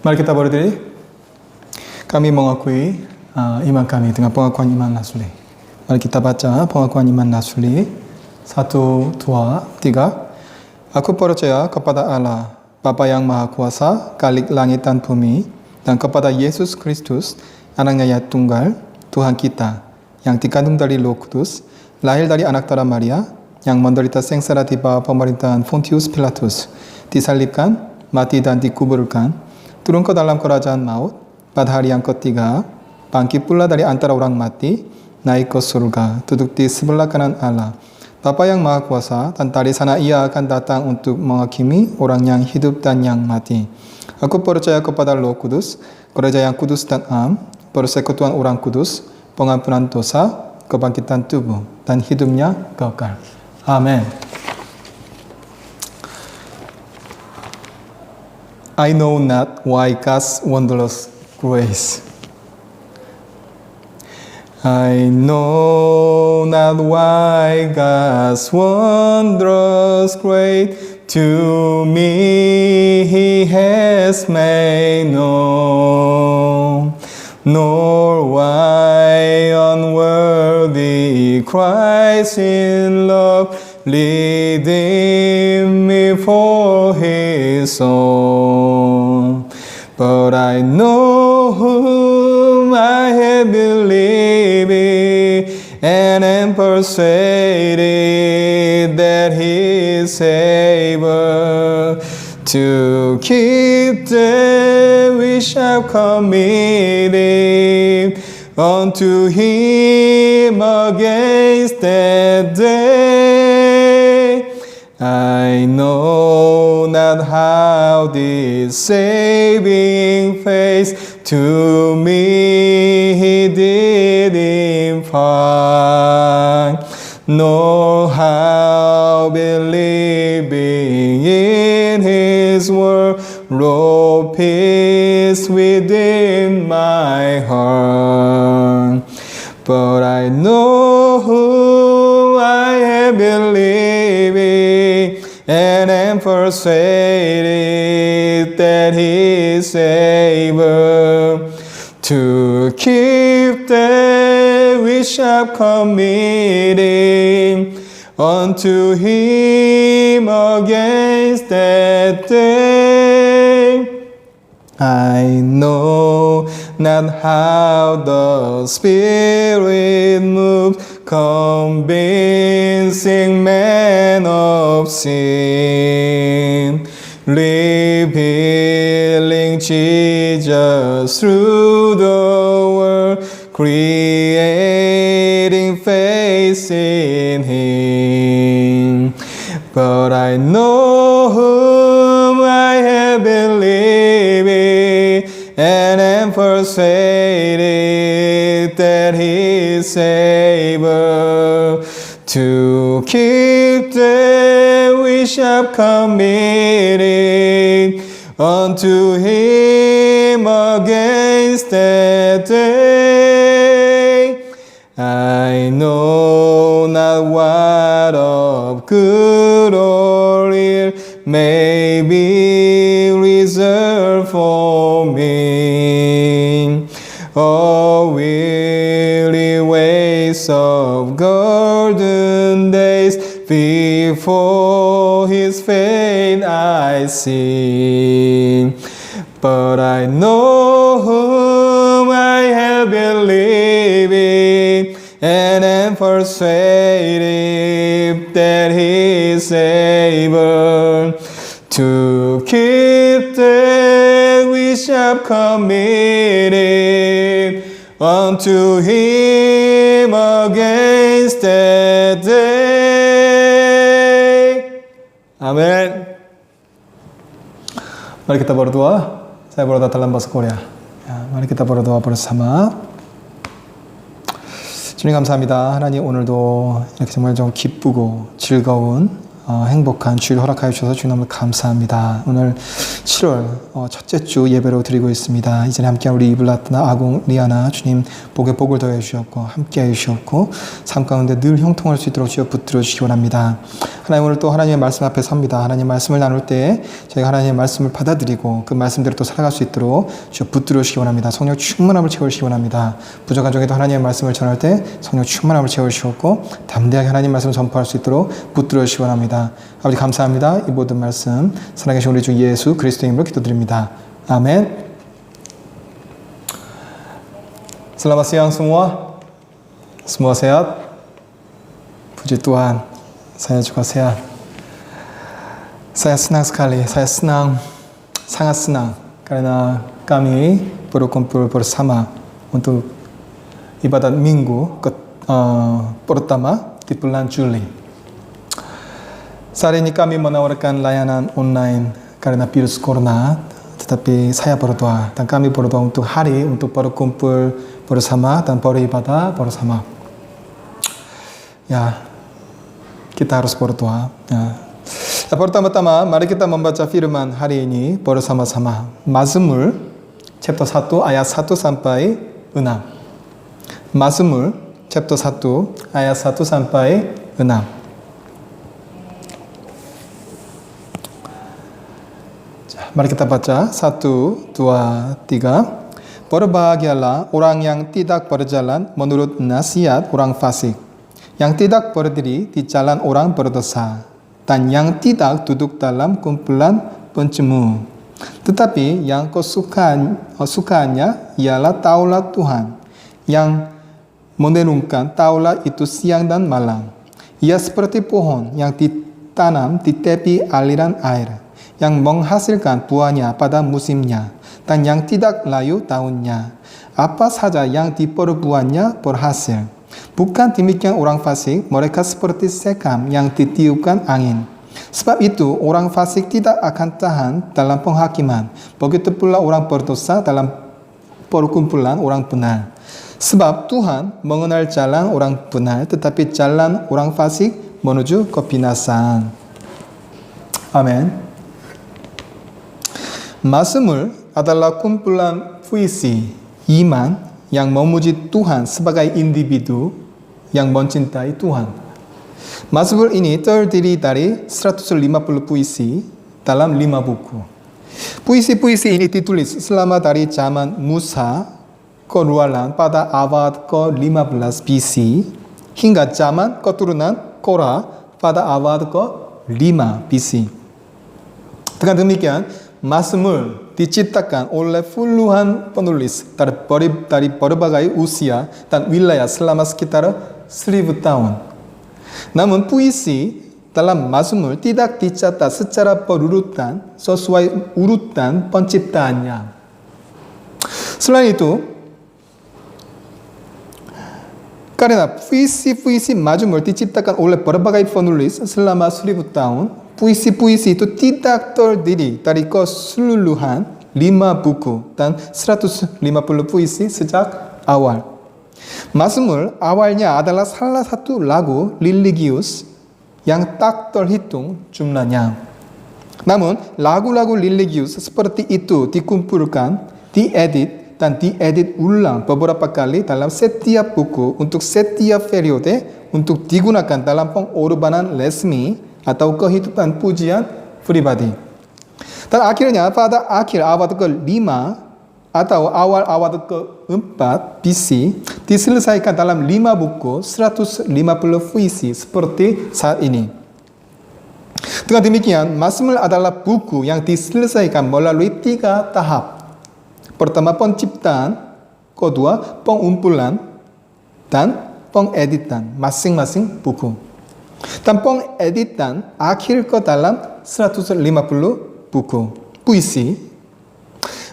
Mari kita berdiri. Kami mengakui iman kami dengan pengakuan iman Nasuli. Mari kita baca pengakuan iman Nasuli 1, 2, 3. Aku percaya kepada Allah, Bapa yang Maha Kuasa, Khalik langit dan bumi, dan kepada Yesus Kristus, Anaknya yang tunggal, Tuhan kita, yang dikandung dari Roh Kudus, lahir dari anak darah Maria, yang menderita sengsara di bawah pemerintahan Pontius Pilatus, disalibkan, mati dan dikuburkan, turun ke dalam kerajaan maut, pada hari yang ketiga, bangkit pula dari antara orang mati, naik ke surga, duduk di sebelah kanan Allah, Bapa yang Maha Kuasa, dan dari sana Ia akan datang untuk menghakimi orang yang hidup dan yang mati. Aku percaya kepada Roh Kudus, gereja yang kudus dan am, persekutuan orang kudus, pengampunan dosa, kebangkitan tubuh, dan hidupnya kekal. Amin. I know not why God's wondrous grace. I know not why God's wondrous grace to me He has made known, nor why unworthy Christ in love leading me for His own. But I know whom I have believed and am persuaded that He is able to keep them which have committed unto Him against that day. I know not how this saving faith to me He did impart, nor how believing in His word wrought peace within my heart. But I know whom I have believed and am persuaded that He is able to keep them which have committed unto Him against that day. I know not how the Spirit moves, convincing men of sin, revealing Jesus through the world, creating faith in Him. But I know whom I have believed and am persuaded that He is able to keep them which have committed unto Him against that day. I know not what of good or ill may be reserved for me, or weary ways of golden days before His face I see. But I know whom I have believed and am persuaded that He is able to keep them which have committed unto Him against that day. Amin. Mari kita berdoa. Saya berdoa dalam bahasa Korea. Mari kita berdoa bersama. 주님 감사합니다. 하나님 오늘도 이렇게 정말 좀 기쁘고 즐거운 행복한 주일 허락하여 주셔서 주님 너무 감사합니다. 오늘 7월 첫째 주 예배로 드리고 있습니다. 이전에 함께한 우리 이블라트나 아공, 리아나 주님 복에 복을 더해 주셨고 함께하여 주셨고 삶 가운데 늘 형통할 수 있도록 주여 붙들어 주시기 원합니다. 하나님 오늘 또 하나님의 말씀 앞에 섭니다. 하나님 말씀을 나눌 때 저희가 하나님의 말씀을 받아들이고 그 말씀대로 또 살아갈 수 있도록 주여 붙들어 주시기 원합니다. 성령 충만함을 채워주시기 원합니다. 부족한 중에도 하나님의 말씀을 전할 때 성령 충만함을 채워주시고 담대하게 하나님 말씀을 전파할 수 있도록 붙들어 주시기 원합니다. 아버지 감사합니다. 이 모든 말씀 살아계신 우리 주 예수 그리스도의 이름으로 기도드립니다. 아멘. Selamat siang semua. Semua sehat? Puji Tuhan. Saya juga sehat. Saya senang sekali. Saya senang, sangat senang karena kami berkumpul bersama untuk ibadat minggu pertama di bulan Juli. Saat ini kami menawarkan layanan online karena virus corona, tetapi saya berdoa dan kami berdoa untuk hari untuk berkumpul bersama dan beribadah bersama. Ya, kita harus berdoa. Ya. Pertama-tama mari kita membaca firman hari ini bersama-sama. Mazmur chapter 1 ayat 1 sampai 6. Mazmur chapter 1 ayat 1 sampai 6. Mari kita baca 1, 2, 3. Berbahagialah orang yang tidak berjalan menurut nasihat orang fasik, yang tidak berdiri di jalan orang berdosa, dan yang tidak duduk dalam kumpulan pencemu. Tetapi yang kesukaannya ialah Taurat Tuhan, yang merenungkan Taurat itu siang dan malam. Ia seperti pohon yang ditanam di tepi aliran air, yang menghasilkan buahnya pada musimnya, dan yang tidak layu daunnya. Apa saja yang diperbuatnya berhasil. Bukan demikian orang fasik, mereka seperti sekam yang ditiupkan angin. Sebab itu orang fasik tidak akan tahan dalam penghakiman. Begitu pula orang berdosa dalam perkumpulan orang benar. Sebab Tuhan mengenal jalan orang benar, tetapi jalan orang fasik menuju kebinasaan. Amin. Mazmur adalah kumpulan puisi iman yang memuji Tuhan sebagai individu yang mencintai Tuhan. Mazmur ini terdiri dari 150 puisi dalam 5 buku. Puisi-puisi ini ditulis selama dari zaman Musa keluaran pada abad ke-15 BC hingga zaman keturunan Korah pada abad ke-5 BC. Dengan demikian, Mazmur diciptakan oleh puluhan penulis dari berbagai usia dan wilayah selama sekitar 1000 tahun. Namun puisi dalam Mazmur tidak dicatat secara berurutan sesuai urutan penciptaannya. Selain itu, karena puisi-puisi Mazmur diciptakan oleh berbagai penulis selama 1000 tahun, puisi-puisi itu tidak terdiri dari keseluruhan 5 buku dan 150 puisi sejak awal. Mazmur awalnya adalah salah satu lagu religius yang tak terhitung jumlahnya. Namun, lagu-lagu religius seperti itu dikumpulkan, diedit, dan diedit ulang beberapa kali dalam setiap buku untuk setiap periode untuk digunakan dalam pengorbanan resmi atau kehidupan pujian pribadi. Dan akhirnya pada akhir abad ke-5 atau awal abad ke-4 BC diselesaikan dalam 5 buku 150 puisi seperti saat ini. Dengan demikian, Mazmur adalah buku yang diselesaikan melalui 3 tahap. Pertama penciptaan, kedua pengumpulan, dan pengeditan masing-masing buku. Dan pengeditan akhir ke dalam 150 buku puisi,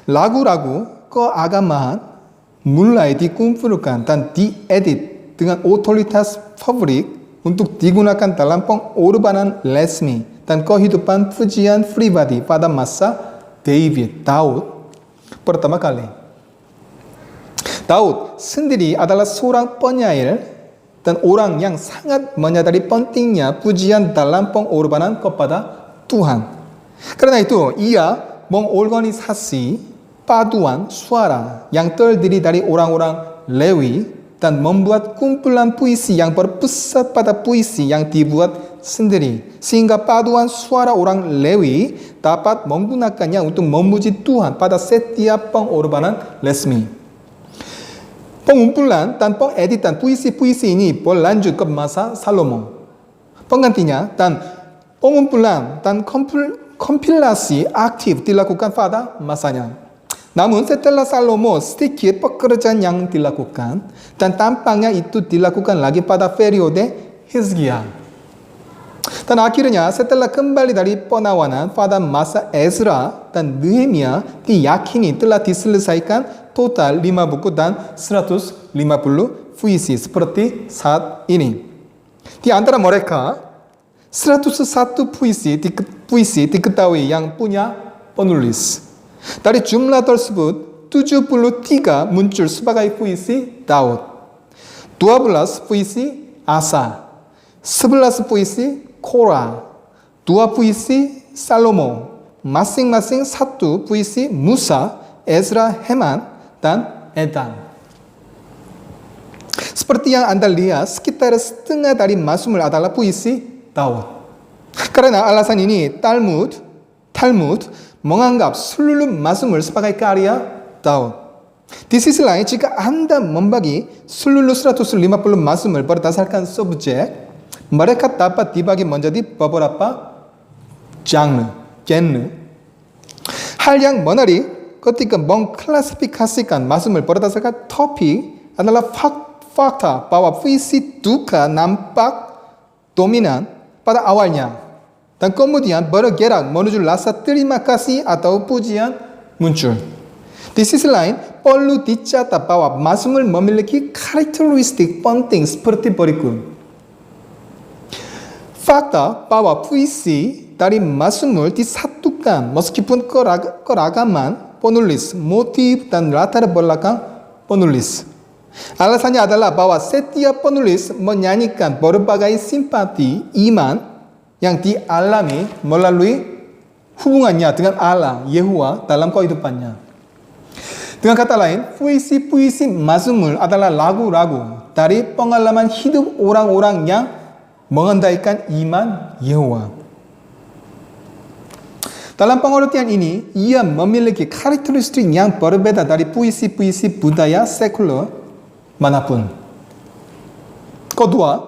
lagu-lagu keagamaan mulai dikumpulkan dan diedit dengan otoritas publik untuk digunakan dalam pengorbanan resmi dan kehidupan pujian pribadi pada masa Daud pertama kali. Daud sendiri adalah seorang penyair dan orang yang sangat menyadari pentingnya pujian dalam pengorbanan kepada Tuhan. Karena itu ia mengorganisasi paduan suara yang terdiri dari orang-orang Lewi dan membuat kumpulan puisi yang berpusat pada puisi yang dibuat sendiri. Sehingga paduan suara orang Lewi dapat menggunakannya untuk memuji Tuhan pada setiap pengorbanan resmi. Pengumpulan dan pengeditan puisi-puisi ini berlanjut ke masa Salomo. Penggantinya dan pengumpulan dan kompilasi aktif dilakukan pada masanya. Namun setelah Salomo sedikit pekerjaan yang dilakukan dan tampaknya itu dilakukan lagi pada periode Hizkia. Dan akhirnya setelah kembali dari penawanan pada masa Ezra dan Nehemia diyakini telah diselesaikan total 5 buku dan 150 puisi seperti saat ini. Di antara mereka 101 puisi diketahui yang punya penulis. Dari jumlah tersebut 73 muncul sebagai puisi Daud, 12 puisi Asa, 11 puisi Korah, 2 puisi Salomo, masing-masing 1 puisi Musa, Ezra, Heman, dan Edan. Seperti yang Anda lihat, sekitar setengah dari Mazmur adalah puisi Daud. Karena alasan ini, Talmud menganggap seluruh Mazmur sebagai karya Daud. Di sisi lain, jika Anda membagi seluruh 150 Mazmur berdasarkan subjek, mereka dapat dibagi menjadi beberapa genre. Hal yang menarik ketika mengklasifikasikan Mazmur berdasarkan topik adalah fakta bahwa puisi duka nampak dominan pada awalnya dan kemudian bergerak menuju rasa terima kasih atau pujian muncul. Di sisi lain, perlu dicatat bahwa Mazmur memiliki karakteristik penting seperti berikut. Fakta bahwa puisi dari Mazmur disatukan meskipun keragaman penulis, motif dan latar belakang penulis. Alasannya adalah bahwa setiap penulis menyanyikan berbagai simpati, iman yang dialami melalui hubungannya dengan Allah, Yehuwa dalam kehidupannya. Dengan kata lain, puisi-puisi Mazmur adalah lagu-lagu dari pengalaman hidup orang-orang yang mengandaikan iman Yehuwa. Dalam pengertian ini, ia memiliki karakteristik yang berbeda dari puisi-puisi budaya sekuler manapun. Kedua,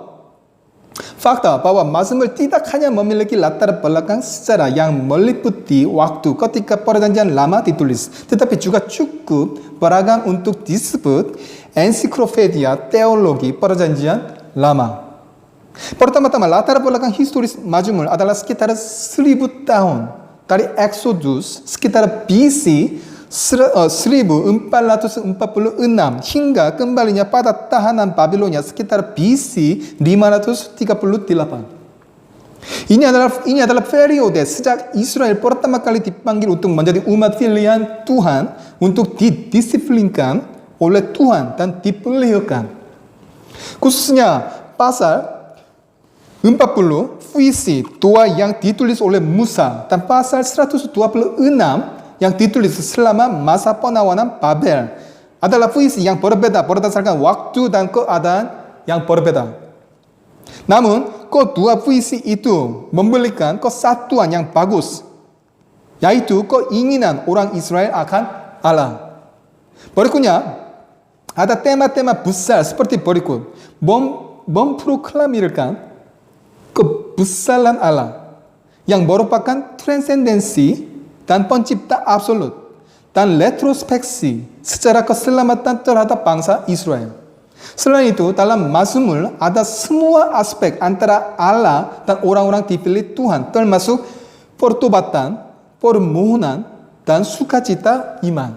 fakta bahwa Mazmur tidak hanya memiliki latar belakang sejarah yang meliputi waktu ketika Perjanjian Lama ditulis, tetapi juga cukup beragam untuk disebut ensiklopedia teologi Perjanjian Lama. Pertama-tama, latar belakang historis Mazmur adalah sekitar 1000 tahun dari Exodus sekitar BC 1446 hingga kembalinya pada tahanan Babilonia sekitar BC 538. Ini adalah periode sejak Israel pertama kali dipanggil untuk menjadi umat pilihan Tuhan untuk didisiplinkan oleh Tuhan dan dipeliharakan. Khususnya pasal 40 puisi doa yang ditulis oleh Musa dan pasal 126 yang ditulis selama masa penawanan Babel adalah puisi yang berbeda berdasarkan waktu dan keadaan yang berbeda. Namun, kedua puisi itu memberikan kesatuan yang bagus, yaitu keinginan orang Israel akan Allah. Berikutnya, ada tema-tema besar seperti berikut. Memproklamirkan kebesaran Allah yang merupakan transendensi dan pencipta absolut dan retrospeksi secara keselamatan terhadap bangsa Israel. Selain itu, dalam Mazmur ada semua aspek antara Allah dan orang-orang dipilih Tuhan, termasuk pertobatan, permohonan, dan sukacita iman.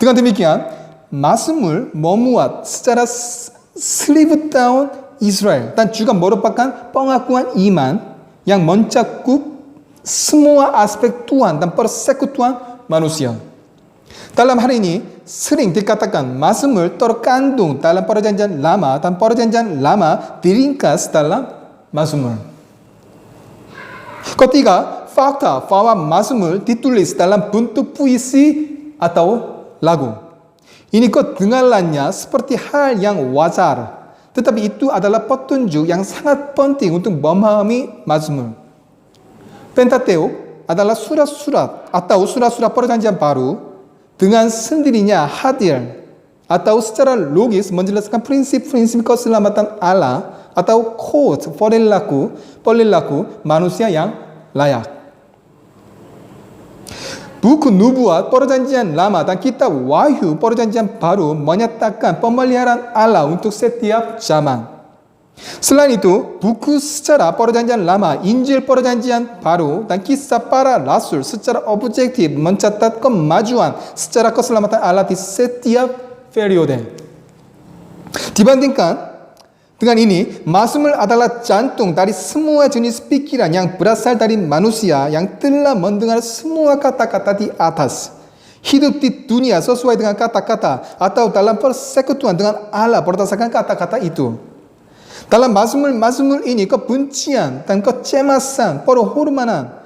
Dengan demikian, Mazmur memuat secara 1000 tahun Israel dan juga merupakan pengakuan iman yang mencakup semua aspek Tuhan dan persekutuan manusia. Dalam hari ini sering dikatakan mazmur terkandung dalam perjanjian lama dan perjanjian lama diringkas dalam mazmur. Ketiga, fakta bahwa mazmur ditulis dalam bentuk puisi atau lagu. Ini kedengarannya seperti hal yang wajar, tetapi itu adalah petunjuk yang sangat penting untuk memahami mazmur. Pentateuk adalah surat-surat atau surat-surat perjanjian baru dengan sendirinya hadir atau secara logis menjelaskan prinsip-prinsip keselamatan Allah atau kod perilaku manusia yang layak. Buku Nubuat perjanjian lama dan kitab Wahyu perjanjian baru menyatakan pemeliharaan Allah untuk setiap zaman. Selain itu, buku secara perjanjian lama, Injil perjanjian baru, dan kisah para rasul secara objektif mencatat kemajuan secara keselamatan Allah di setiap periode. Dibandingkan dengan ini, mazmur adalah jantung dari semua jenis pikiran yang berasal dari manusia yang telah mendengar semua kata-kata di atas. Hidup di dunia sesuai dengan kata-kata atau dalam persekutuan dengan Allah berdasarkan kata-kata itu. Dalam mazmur ini kebencian dan kecemasan, perhormatan,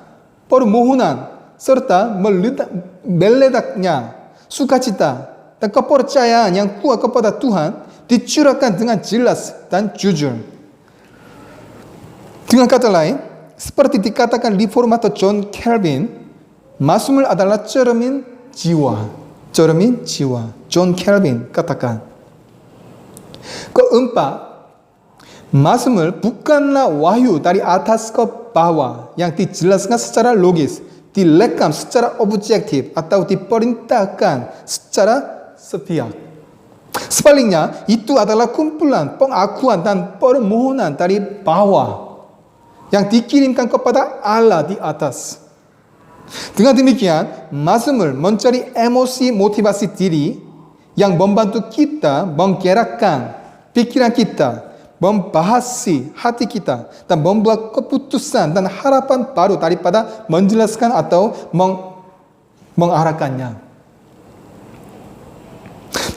permohonan, serta meledaknya sukacita dan kepercayaan yang kuat kepada Tuhan dicurahkan dengan jelas dan jujur. Dengan kata lain, seperti dikatakan reformator John Calvin, mazmur adalah cermin jiwa. Cermin jiwa. John Calvin katakan. Keempat, mazmur bukanlah wahyu dari atas ke bawah yang dijelaskan secara logis, direkam secara objektif atau diperintahkan secara sepihak. Sebaliknya, itu adalah kumpulan pengakuan dan permohonan dari bawah yang dikirimkan kepada Allah di atas. Dengan demikian, mazmur mencari emosi motivasi diri yang membantu kita menggerakkan pikiran kita, membahasi hati kita, dan membuat keputusan dan harapan baru daripada menjelaskan atau mengarahkannya.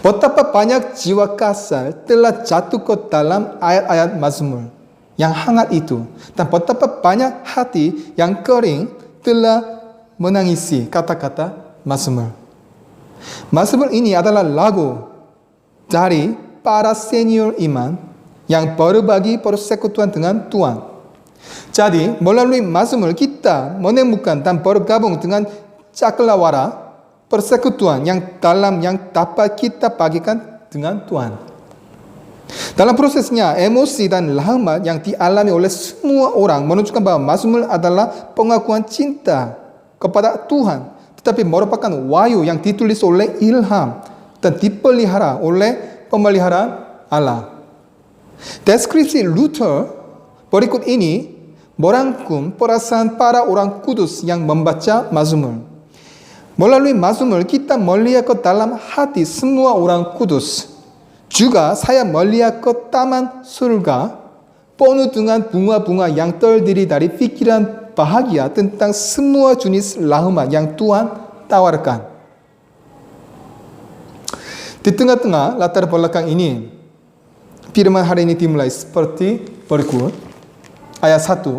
Betapa banyak jiwa kasar telah jatuh ke dalam ayat-ayat mazmur yang hangat itu, dan betapa banyak hati yang kering telah menangisi kata-kata mazmur. Mazmur ini adalah lagu dari para senior iman yang berbagi persekutuan dengan Tuhan. Jadi, melalui mazmur kita menemukan dan bergabung dengan cakrawala persekutuan yang dalam yang dapat kita bagikan dengan Tuhan. Dalam prosesnya, emosi dan rahmat yang dialami oleh semua orang menunjukkan bahwa mazmur adalah pengakuan cinta kepada Tuhan, tetapi merupakan wahyu yang ditulis oleh ilham dan dipelihara oleh pemeliharaan Allah. Deskripsi Luther berikut ini merangkum perasaan para orang kudus yang membaca mazmur. Melalui mazmur kita melihat ke dalam hati semua orang kudus. Juga saya melihat ke taman surga penuh dengan bunga-bunga yang terdiri dari pikiran bahagia tentang semua jenis rahmat yang Tuhan tawarkan. Di tengah-tengah latar belakang ini, firman hari ini dimulai seperti berikut. Ayat 1.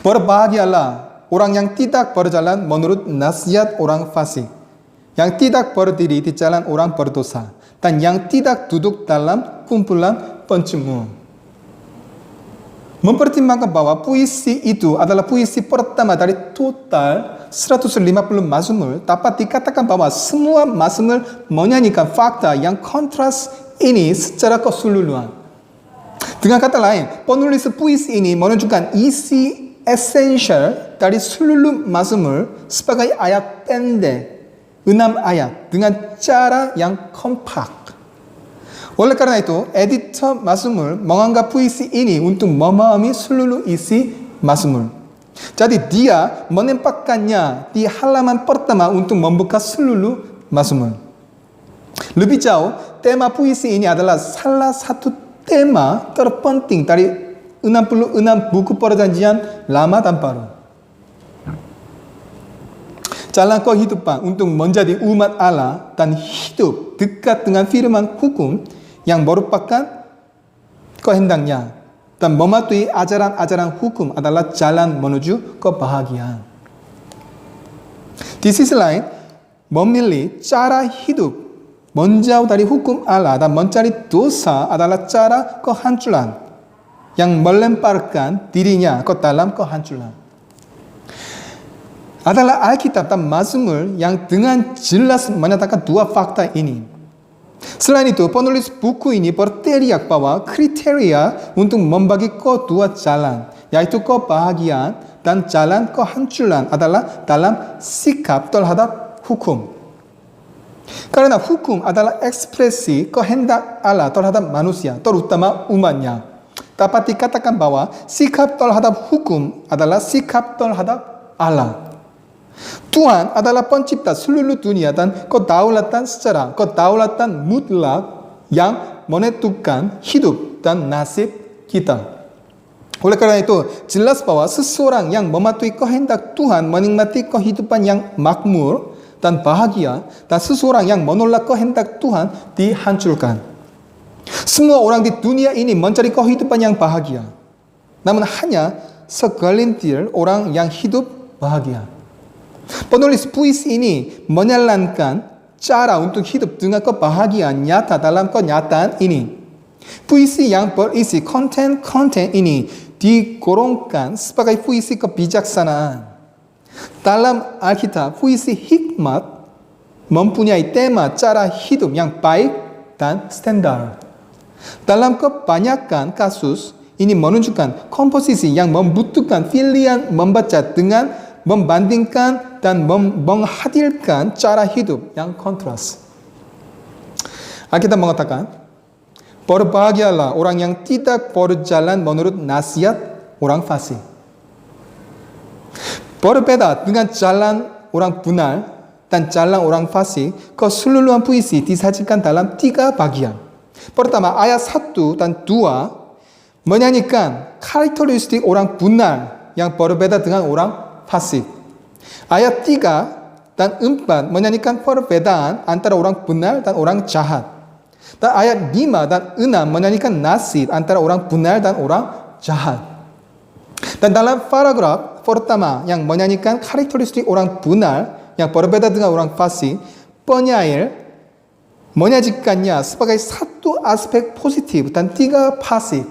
Berbahagialah orang yang tidak berjalan menurut nasihat orang fasik, yang tidak berdiri di jalan orang berdosa, dan yang tidak duduk dalam kumpulan pencemooh. Mempertimbangkan bahwa puisi itu adalah puisi pertama dari total 150 mazmur, dapat dikatakan bahwa semua mazmur menyanyikan fakta yang kontras ini secara keseluruhan. Dengan kata lain, penulis puisi ini menunjukkan isi esensial dari seluruh mazmur sebagai ayat pendek, 6 ayat dengan cara yang kompak. Oleh karena itu, editor mazmur menganggap puisi ini untuk memahami seluruh isi mazmur. Jadi dia menempatkannya di halaman pertama untuk membuka seluruh mazmur. Lebih jauh, tema puisi ini adalah salah satu tema terpenting dari 66 buku perjanjian lama dan baru. Jalan kehidupan untuk menjadi umat Allah dan hidup dekat dengan firman hukum yang merupakan kehendaknya dan mematuhi ajaran-ajaran hukum adalah jalan menuju kebahagiaan. Di sisi lain, memilih cara hidup menjauh dari hukum Allah dan mencari dosa adalah cara kehancuran yang melemparkan dirinya ke dalam kehancuran. Adalah Alkitab dan Mazmur yang dengan jelas menyatakan dua fakta ini. Selain itu, penulis buku ini berteriak bahwa kriteria untuk membagi kedua jalan, yaitu kebahagiaan dan jalan kehancuran adalah dalam sikap terhadap hukum. Karena hukum adalah ekspresi kehendak Allah terhadap manusia, terutama umatnya. Dapat dikatakan bahwa sikap terhadap hukum adalah sikap terhadap Allah. Tuhan adalah pencipta seluruh dunia dan kedaulatan sejarah, kedaulatan mutlak yang menentukan hidup dan nasib kita. Oleh karena itu, jelas bahwa seseorang yang mematuhi kehendak Tuhan menikmati kehidupan yang makmur dan bahagia, dan seseorang yang menolak kehendak Tuhan dihancurkan. Semua orang di dunia ini mencari kehidupan yang bahagia. Namun hanya segelintir orang yang hidup bahagia. Penulis puisi ini menyarankan cara untuk hidup dengan kebahagiaan nyata dalam kenyataan ini. Puisi yang berisi konten-konten ini digolongkan sebagai puisi kebijaksanaan. Dalam Alkitab, puisi hikmat mempunyai tema cara hidup yang baik dan standar. Dalam kebanyakan kasus, ini menunjukkan komposisi yang membutuhkan pilihan membaca dengan membandingkan dan menghadirkan cara hidup yang kontras. Alkitab mengatakan, berbahagialah orang yang tidak berjalan menurut nasihat orang fasik. Berbeda dengan jalan orang benar dan jalan orang fasik, keseluruhan puisi disajikan dalam 3 bagian. Pertama, ayat 1 dan 2 menyanyikan karakteristik orang benar yang berbeda dengan orang fasik. Ayat 3 dan 4 menyanyikan perbedaan antara orang benar dan orang jahat. Dan ayat 5 dan 6 menyanyikan nasib antara orang benar dan orang jahat. Dan dalam paragraf pertama yang menyanyikan karakteristik orang benar yang berbeda dengan orang fasik, penyair menyajikannya sebagai satu aspek positif dan 3 pasif.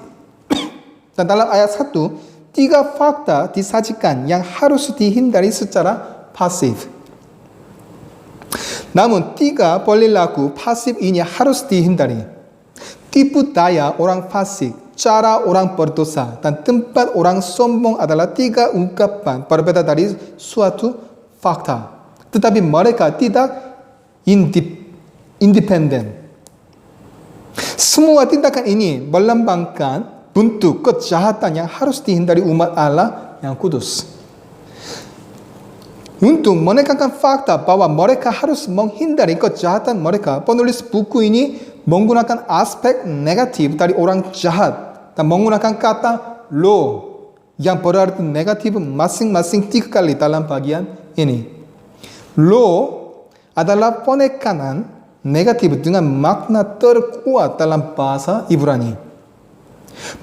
Dan dalam ayat 1, 3 fakta disajikan yang harus dihindari secara pasif. Namun 3 perilaku pasif ini harus dihindari. Tipu daya orang fasik, cara orang berdosa, dan tempat orang sombong adalah 3 ungkapan berbeda dari suatu fakta. Tetapi mereka tidak independen. Semua tindakan ini melambangkan bentuk kejahatan yang harus dihindari umat Allah yang kudus. Untuk menekankan fakta bahwa mereka harus menghindari kejahatan mereka, penulis buku ini menggunakan aspek negatif dari orang jahat dan menggunakan kata law yang berarti negatif masing-masing 3 kali dalam bagian ini. Law adalah penekanan negatif dengan makna terkuat dalam bahasa Ibrani.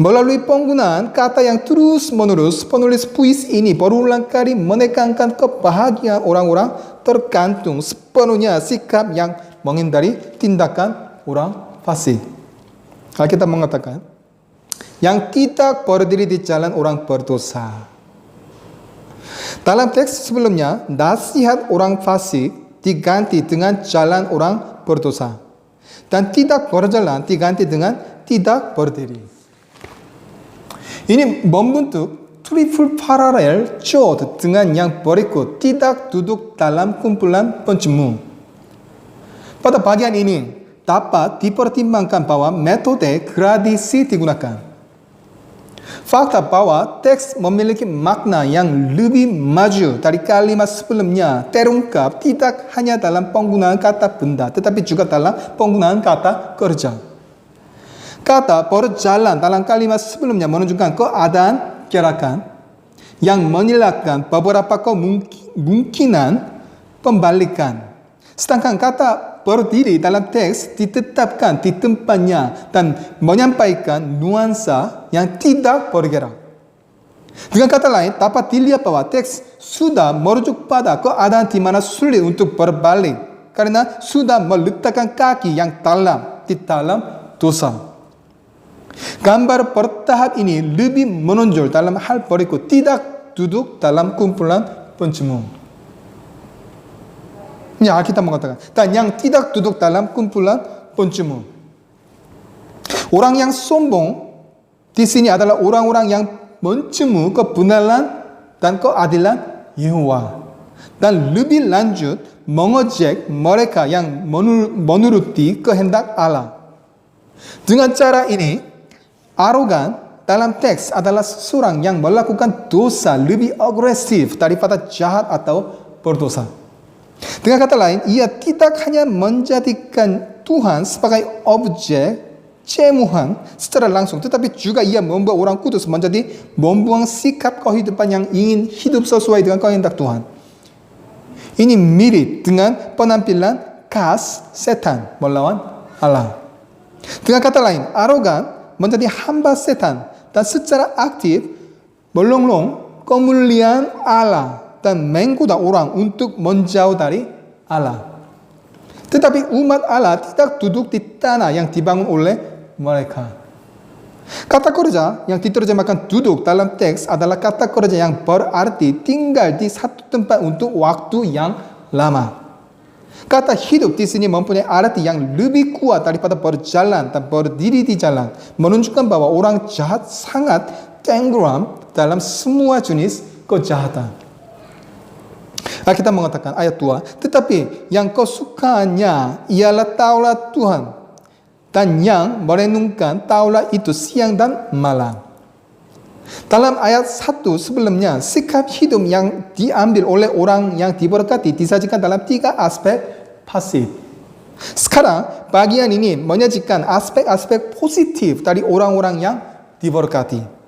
Melalui penggunaan kata yang terus-menerus, penulis puisi ini berulang kali menekankan kebahagiaan orang-orang tergantung sepenuhnya sikap yang menghindari tindakan orang fasik. Alkitab mengatakan, yang tidak berdiri di jalan orang berdosa. Dalam teks sebelumnya, nasihat orang fasik diganti dengan jalan orang berdosa. Dan tidak berjalan diganti dengan tidak berdiri. Ini membentuk triple parallel chord dengan yang berikut tidak duduk dalam kumpulan penjemu. Pada bagian ini dapat dipertimbangkan bahwa metode gradasi digunakan. Fakta bahwa teks memiliki makna yang lebih maju dari kalimat sebelumnya terungkap tidak hanya dalam penggunaan kata benda, tetapi juga dalam penggunaan kata kerja. Kata berjalan dalam kalimat sebelumnya menunjukkan keadaan gerakan yang menjelaskan beberapa kemungkinan pembalikan. Sedangkan kata berdiri dalam teks ditetapkan di tempatnya dan menyampaikan nuansa yang tidak bergerak. Dengan kata lain, dapat dilihat bahwa teks sudah merujuk pada keadaan di mana sulit untuk berbalik karena sudah meletakkan kaki yang dalam di dalam dosa. Gambar bertahap ini lebih menonjol dalam hal berikut, tidak duduk dalam kumpulan pencemu. Ini Alkitab mengatakan, dan yang tidak duduk dalam kumpulan pencemu. Orang yang sombong di sini adalah orang-orang yang mencemu kebenaran dan keadilan Yehova. Dan lebih lanjut, mengejek mereka yang menuruti kehendak Allah. Dengan cara ini, arogan dalam teks adalah seseorang yang melakukan dosa lebih agresif daripada jahat atau berdosa. Dengan kata lain, ia tidak hanya menjadikan Tuhan sebagai objek cemuhan secara langsung, tetapi juga ia membuat orang kudus menjadi membuang sikap kehidupan yang ingin hidup sesuai dengan kehendak Tuhan. Ini mirip dengan penampilan khas setan melawan Allah. Dengan kata lain, arogan menjadi hamba setan dan secara aktif melonglong kemuliaan Allah dan menggoda orang untuk menjauh dari Allah. Tetapi umat Allah tidak duduk di tanah yang dibangun oleh mereka. Kata kerja yang diterjemahkan duduk dalam teks adalah kata kerja yang berarti tinggal di satu tempat untuk waktu yang lama. Kata hidup di sini mempunyai arti yang lebih kuat daripada berjalan dan berdiri di jalan, menunjukkan bahwa orang jahat sangat tenggelam dalam semua jenis kejahatan. Kita mengatakan ayat 2, tetapi yang kesukaannya ialah Taurat Tuhan, dan yang merenungkan Taurat itu siang dan malam. Dalam ayat 1 sebelumnya, sikap hidup yang diambil oleh orang yang diberkati disajikan dalam 3 aspek pasif. Sekarang bagian ini menyajikan aspek-aspek positif dari orang-orang yang diberkati.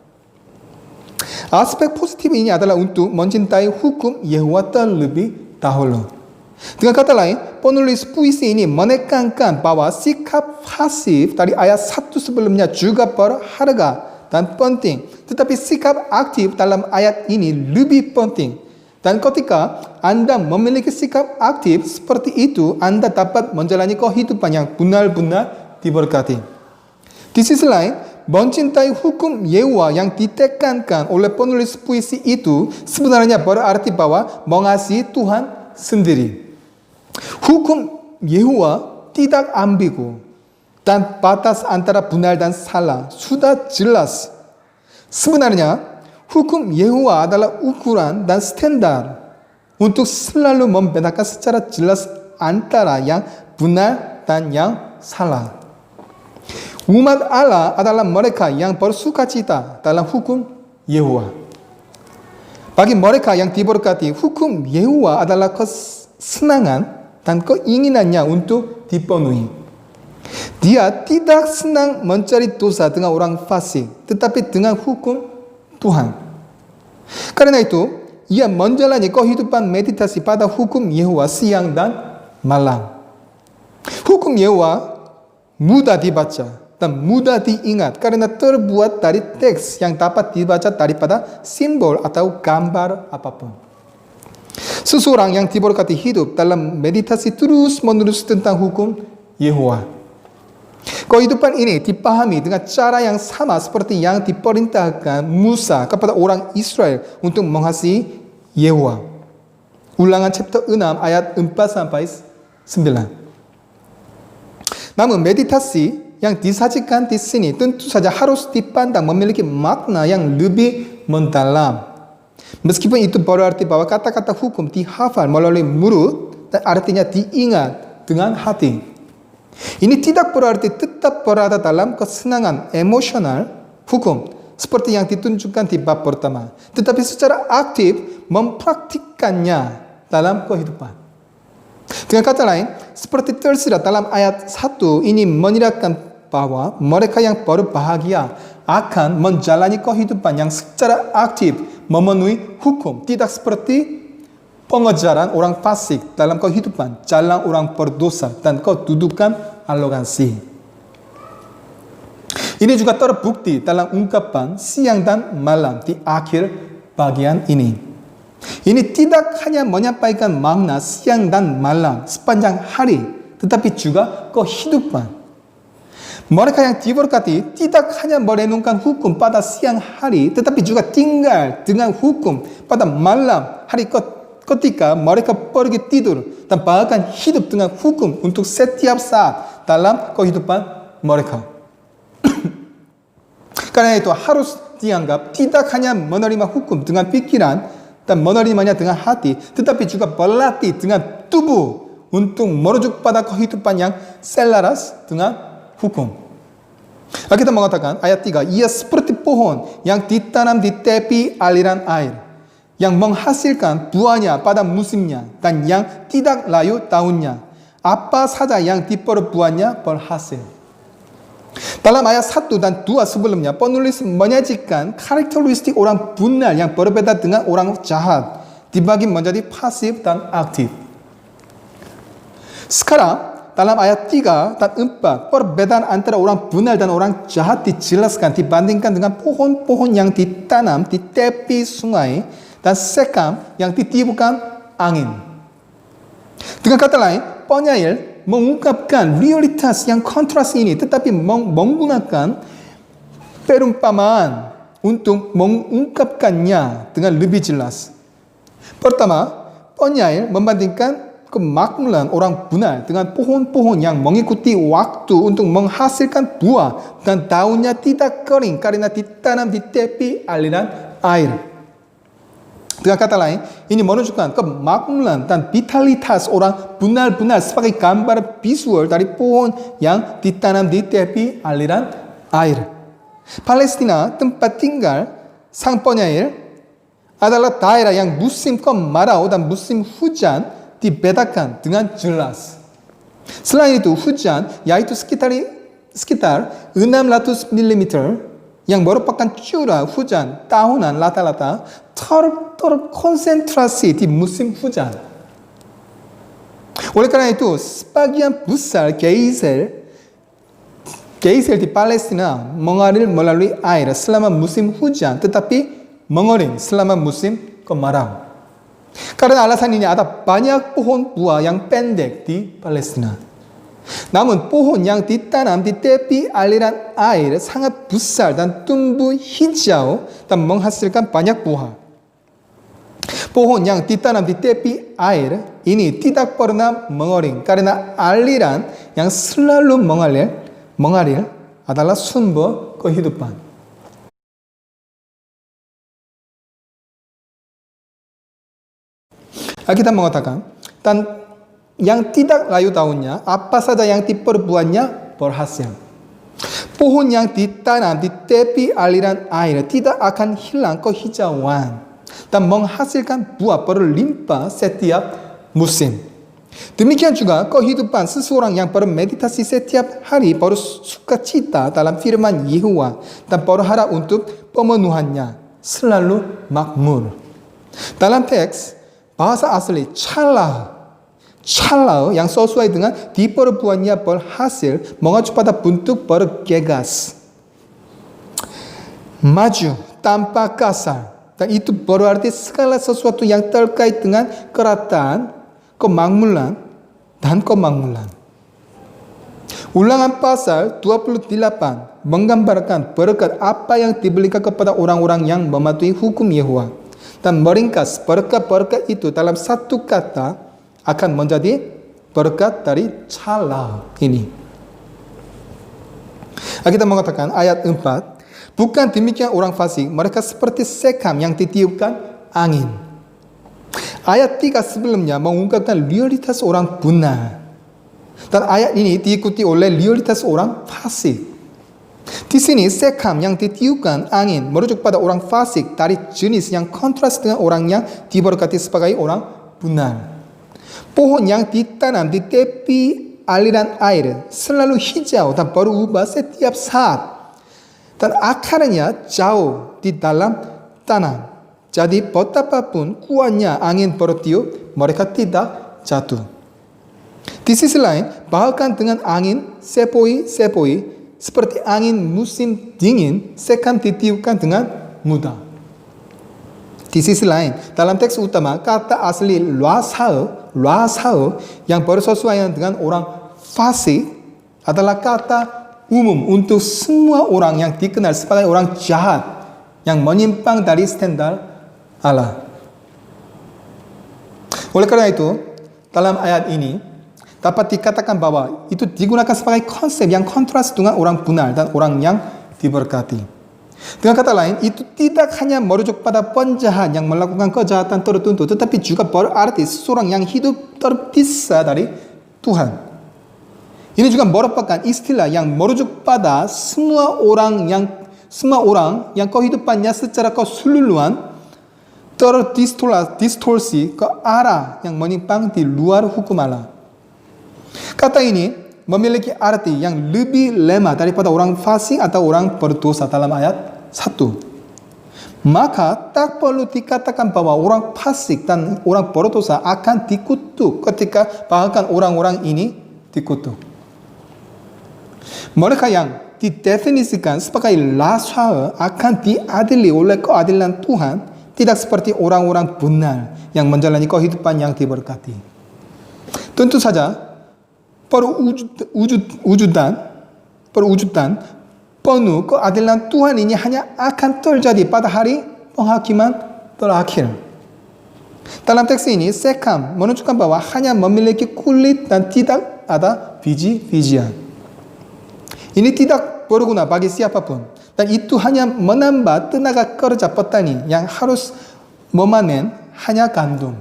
Aspek positif ini adalah untuk mencintai hukum Yehova terlebih dahulu. Dengan kata lain, penulis puisi ini menekankan bahwa sikap pasif dari ayat 1 sebelumnya juga berharga dan penting. Tetapi sikap aktif dalam ayat ini lebih penting. Dan ketika Anda memiliki sikap aktif seperti itu, Anda dapat menjalani kehidupan yang benar-benar diberkati. Di sisi lain, mencintai hukum Yehova yang ditekankan oleh penulis puisi itu sebenarnya berarti bahwa mengasihi Tuhan sendiri. Hukum Yehova tidak ambigu dan batas antara benar dan salah sudah jelas. Sebenarnya hukum Yehova adalah ukuran dan standar untuk selalu membedakan secara jelas antara yang benar dan yang salah. Umat Allah adalah mereka yang bersukacita dalam hukum Yehova. Bagi mereka yang diberkati, hukum Yehova adalah kesenangan dan keinginannya untuk dipenuhi. Dia tidak senang mencari dosa dengan orang fasik, tetapi dengan hukum Tuhan. Karena itu, ia menjalani kehidupan meditasi pada hukum Yehova siang dan malam. Hukum Yehova mudah dibaca dan mudah diingat karena terbuat dari teks yang dapat dibaca daripada simbol atau gambar apapun. Seseorang yang diberkati hidup dalam meditasi terus-menerus tentang hukum Yehova. Kehidupan ini dipahami dengan cara yang sama seperti yang diperintahkan Musa kepada orang Israel untuk mengasihi Yehova. Ulangan chapter 6 ayat 4-9. Namun meditasi yang disajikan di sini tentu saja harus dipandang memiliki makna yang lebih mendalam. Meskipun itu berarti bahwa kata-kata hukum dihafal melalui mulut dan artinya diingat dengan hati. Ini tidak berarti tetap berada dalam kesenangan emosional hukum seperti yang ditunjukkan di bab pertama, tetapi secara aktif mempraktikkannya dalam kehidupan. Dengan kata lain, seperti tersirat dalam ayat 1 ini menyiratkan bahwa mereka yang berbahagia akan menjalani kehidupan yang secara aktif memenuhi hukum, tidak seperti pengejaran orang fasik dalam kehidupan, jalan orang berdosa, dan kedudukan arogansi. Ini juga terbukti dalam ungkapan siang dan malam di akhir bagian ini. Ini tidak hanya menyampaikan makna siang dan malam sepanjang hari, tetapi juga kehidupan. Mereka yang diberkati tidak hanya merenungkan hukum pada siang hari, tetapi juga tinggal dengan hukum pada malam hari ketika mereka pergi tidur, dan bahkan hidup dengan hukum untuk setiap saat dalam kehidupan mereka. Karena itu harus dianggap tidak hanya menerima hukum dengan pikiran dan menerimanya dengan hati, tetapi juga berlatih dengan tubuh untuk merujuk pada kehidupan yang selaras dengan hukum. Kita mengatakan ayat 3, ia seperti pohon yang ditanam di tepi aliran air, yang menghasilkan buahnya pada musimnya dan yang tidak layu daunnya. Apa saja yang diperbuatnya berhasil. Dalam ayat 1 dan 2 sebelumnya, penulis menyajikan karakteristik orang benar yang berbeda dengan orang jahat, dibagi menjadi pasif dan aktif. Sekarang dalam ayat 3 dan 4, perbedaan antara orang benar dan orang jahat dijelaskan dibandingkan dengan pohon-pohon yang ditanam di tepi sungai dan sekam yang ditiupkan angin. Dengan kata lain, penyair mengungkapkan realitas yang kontras ini, tetapi menggunakan perumpamaan untuk mengungkapkannya dengan lebih jelas. Pertama, penyair membandingkan kemakmuran orang benar dengan pohon-pohon yang mengikuti waktu untuk menghasilkan buah dan daunnya tidak kering karena ditanam di tepi aliran air. Dengan kata lain, ini menunjukkan kemakmuran dan vitalitas orang benar-benar sebagai gambar visual dari pohon yang ditanam di tepi aliran air. Palestina, tempat tinggal sang penyair, adalah daerah yang musim kemarau dan musim hujan dibedakan dengan jelas. Selain itu, hujan yaitu sekitar 600 mm yang merupakan curah hujan tahunan rata-rata terkonsentrasi di musim hujan. Oleh karena itu, sebagian besar geyser di Palestina mengalir melalui air selama musim hujan, tetapi mengering selama musim kemarau. Karena alasan ini ada banyak pohon buah yang pendek di Palestina. Namun pohon yang ditanam di tepi aliran air sangat besar dan tumbuh hijau dan menghasilkan banyak buah. Pohon yang ditanam di tepi air ini tidak pernah mengering karena aliran yang selalu mengalir adalah sumber kehidupan. Kita mengatakan, dan yang tidak layu daunnya, apa saja yang diperbuatnya berhasil. Pohon yang ditanam di tepi aliran air tidak akan hilang kehijauan dan menghasilkan buah berlimpah setiap musim. Demikian juga kehidupan seseorang yang bermeditasi setiap hari bersukacita dalam firman Yehovah dan berharap untuk pemenuhannya selalu makmur. Dalam teks bahasa asli calau yang sesuai dengan diperbuatnya berhasil mengacu pada bentuk bergegas, maju tanpa kasar, dan itu berarti segala sesuatu yang terkait dengan kerataan, kemakmuran, dan kemakmuran. Ulangan pasal 28 menggambarkan berkat apa yang diberikan kepada orang-orang yang mematuhi hukum Yehovah. Dan meringkas berkat-berkat itu dalam satu kata akan menjadi berkat dari calau ini. Kita mengatakan ayat 4, bukan demikian orang fasik, mereka seperti sekam yang ditiupkan angin. Ayat 3 sebelumnya mengungkapkan realitas orang benar, dan ayat ini diikuti oleh realitas orang fasik. Di sini sekam yang ditiupkan angin merujuk pada orang fasik dari jenis yang kontras dengan orang yang diberkati sebagai orang benar. Pohon yang ditanam di tepi aliran air selalu hijau dan berubah setiap saat, dan akarnya jauh di dalam tanah Jadi betapapun kuatnya angin bertiup, mereka tidak jatuh. Di sisi lain, bahkan dengan angin sepoi-sepoi, seperti angin musim dingin, sekam ditiupkan dengan mudah. Di sisi lain, dalam teks utama, kata asli luasao yang bersesuaian dengan orang fasik adalah kata umum untuk semua orang yang dikenal sebagai orang jahat yang menyimpang dari standar Allah. Oleh karena itu, dalam ayat ini dapat dikatakan bahwa itu digunakan sebagai konsep yang kontras dengan orang benar dan orang yang diberkati. Dengan kata lain, itu tidak hanya merujuk pada penjahat yang melakukan kejahatan tertentu, tetapi juga berarti seseorang yang hidup terpisah dari Tuhan. Ini juga merupakan istilah yang merujuk pada semua orang yang kehidupannya secara keseluruhan terdistorsi ke arah yang menyimpang di luar hukum Allah. Kata ini memiliki arti yang lebih lemah daripada orang fasik atau orang berdosa dalam ayat 1. Maka tak perlu dikatakan bahwa orang fasik dan orang berdosa akan dikutuk ketika bahkan orang-orang ini dikutuk. Mereka yang didefinisikan sebagai lasya'ah akan diadili oleh keadilan Tuhan, tidak seperti orang-orang benar yang menjalani kehidupan yang diberkati. Tentu saja perwujudan penuh keadilan Tuhan ini hanya akan terjadi pada hari penghakiman terakhir. Dalam teks ini, Sekam menunjukkan bahwa hanya memiliki kulit dan tidak ada biji-bijian. Ini tidak berguna bagi siapapun. Dan itu hanya menambah tenaga kerja petani yang harus memanen hanya gandum.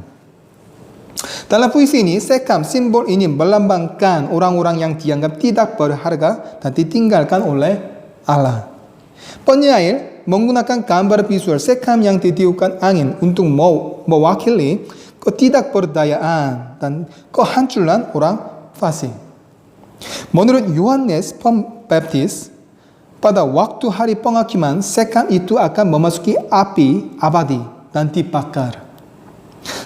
Dalam puisi ini, Sekam simbol ini melambangkan orang-orang yang dianggap tidak berharga dan ditinggalkan oleh Allah. Penyair menggunakan gambar visual Sekam yang ditiupkan angin untuk mewakili ketidakberdayaan dan kehancuran orang fasik. Menurut Yohanes Pembaptis, pada waktu hari penghakiman, Sekam itu akan memasuki api abadi dan dibakar.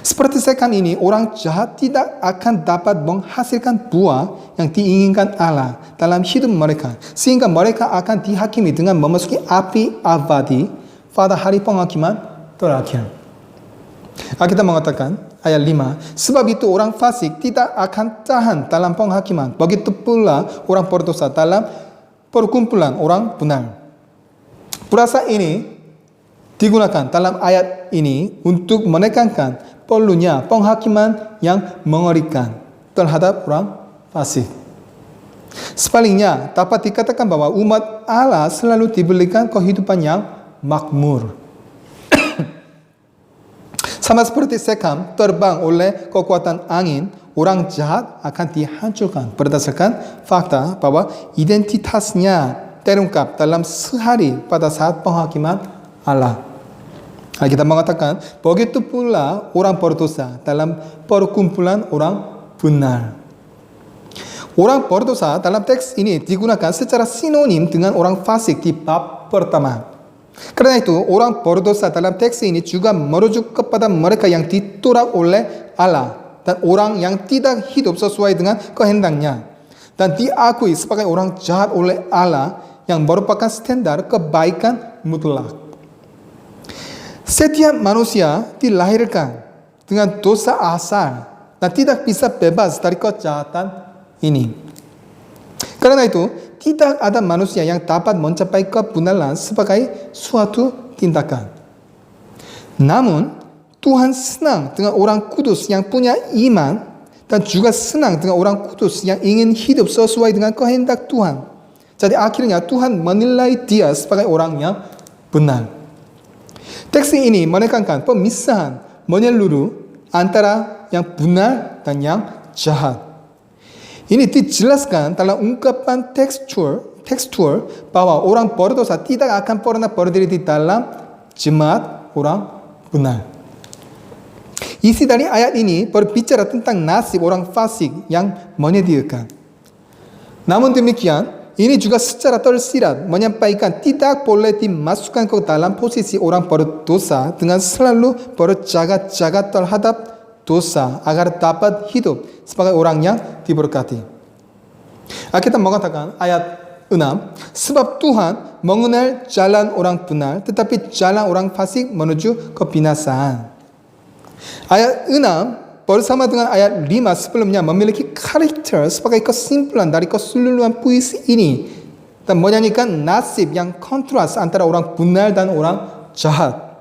Seperti Sekam ini, orang jahat tidak akan dapat menghasilkan buah yang diinginkan Allah dalam hidup mereka, sehingga mereka akan dihakimi dengan memasuki api abadi pada hari penghakiman terakhir. Alkitab mengatakan, ayat 5, sebab itu orang fasik tidak akan tahan dalam penghakiman, begitu pula orang berdosa dalam perkumpulan orang benar. Frasa ini digunakan dalam ayat ini untuk menekankan perlunya penghakiman yang mengerikan terhadap orang fasik. Sebaliknya, dapat dikatakan bahwa umat Allah selalu diberikan kehidupan yang makmur. Sama seperti Sekam terbang oleh kekuatan angin, orang jahat akan dihancurkan berdasarkan fakta bahwa identitasnya terungkap dalam sehari pada saat penghakiman Allah. Kita mengatakan, begitu pula orang berdosa dalam perkumpulan orang benar. Orang berdosa dalam teks ini digunakan secara sinonim dengan orang fasik di bab pertama. Karena itu, orang berdosa dalam teks ini juga merujuk kepada mereka yang ditolak oleh Allah dan orang yang tidak hidup sesuai dengan kehendaknya dan diakui sebagai orang jahat oleh Allah yang merupakan standar kebaikan mutlak. Setiap manusia dilahirkan dengan dosa asal dan tidak bisa bebas dari kejahatan ini. Karena itu, tidak ada manusia yang dapat mencapai kebenaran sebagai suatu tindakan. Namun, Tuhan senang dengan orang kudus yang punya iman dan juga senang dengan orang kudus yang ingin hidup sesuai dengan kehendak Tuhan. Jadi akhirnya Tuhan menilai dia sebagai orang yang benar. Teks ini menekankan pemisahan menyeluruh antara yang benar dan yang jahat. Ini dijelaskan dalam ungkapan tekstual bahwa orang berdosa tidak akan pernah berdiri di dalam jemaat orang benar. Isi dari ayat ini berbicara tentang nasib orang fasik yang menyedihkan. Namun demikian, ini juga secara tersirat menyampaikan tidak boleh dimasukkan ke dalam posisi orang berdosa dengan selalu berjaga-jaga terhadap dosa agar dapat hidup sebagai orang yang diberkati. Alkitab mengatakan ayat 6, sebab Tuhan mengenal jalan orang benar tetapi jalan orang fasik menuju kebinasaan. Ayat 6 bersama dengan ayat 5 sebelumnya memiliki karakter sebagai kesimpulan dari keseluruhan puisi ini dan menyanyikan nasib yang kontras antara orang benar dan orang jahat.